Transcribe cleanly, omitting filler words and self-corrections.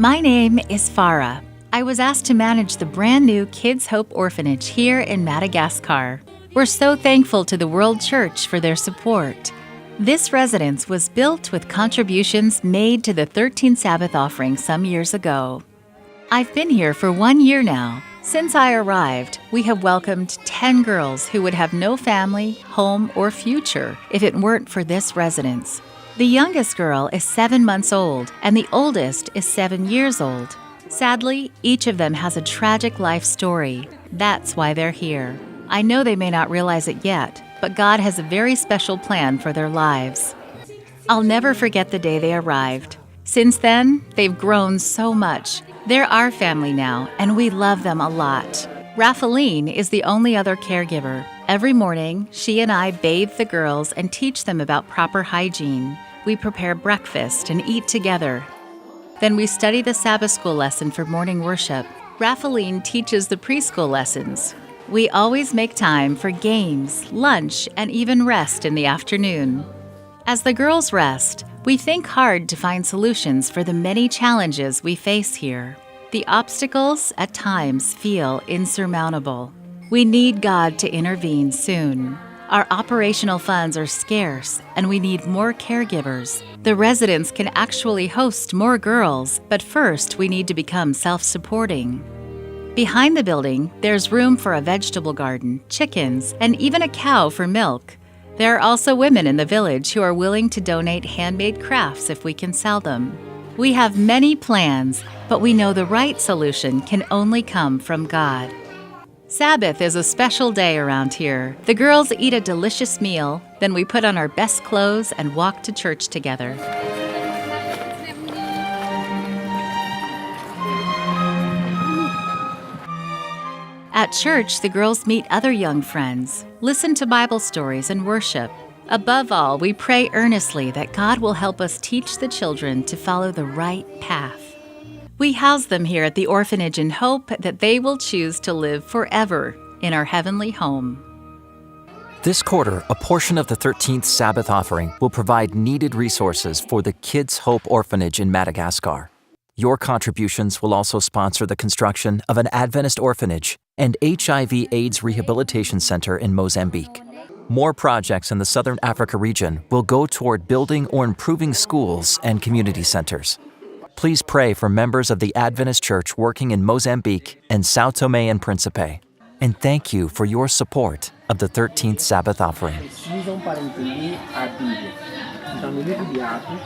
My name is Farah. I was asked to manage the brand new Kids Hope Orphanage here in Madagascar. We're so thankful to the World Church for their support. This residence was built with contributions made to the 13th Sabbath offering some years ago. I've been here for 1 year now. Since I arrived, we have welcomed 10 girls who would have no family, home, or future if it weren't for this residence. The youngest girl is 7 months old, and the oldest is 7 years old. Sadly, each of them has a tragic life story. That's why they're here. I know they may not realize it yet, but God has a very special plan for their lives. I'll never forget the day they arrived. Since then, they've grown so much. They're our family now, and we love them a lot. Raphaeline is the only other caregiver. Every morning, she and I bathe the girls and teach them about proper hygiene. We prepare breakfast and eat together. Then we study the Sabbath school lesson for morning worship. Raphaeline teaches the preschool lessons. We always make time for games, lunch, and even rest in the afternoon. As the girls rest, we think hard to find solutions for the many challenges we face here. The obstacles at times feel insurmountable. We need God to intervene soon. Our operational funds are scarce, and we need more caregivers. The residence can actually host more girls, but first we need to become self-supporting. Behind the building, there's room for a vegetable garden, chickens, and even a cow for milk. There are also women in the village who are willing to donate handmade crafts if we can sell them. We have many plans, but we know the right solution can only come from God. Sabbath is a special day around here. The girls eat a delicious meal, then we put on our best clothes and walk to church together. At church, the girls meet other young friends, listen to Bible stories, and worship. Above all, we pray earnestly that God will help us teach the children to follow the right path. We house them here at the orphanage in hope that they will choose to live forever in our heavenly home. This quarter, a portion of the 13th Sabbath offering will provide needed resources for the Kids Hope Orphanage in Madagascar. Your contributions will also sponsor the construction of an Adventist orphanage and HIV/AIDS rehabilitation center in Mozambique. More projects in the Southern Africa region will go toward building or improving schools and community centers. Please pray for members of the Adventist Church working in Mozambique and Sao Tome and Principe. And thank you for your support of the 13th Sabbath offering. Precisam para entender a Bíblia. Então, no livro de Atos,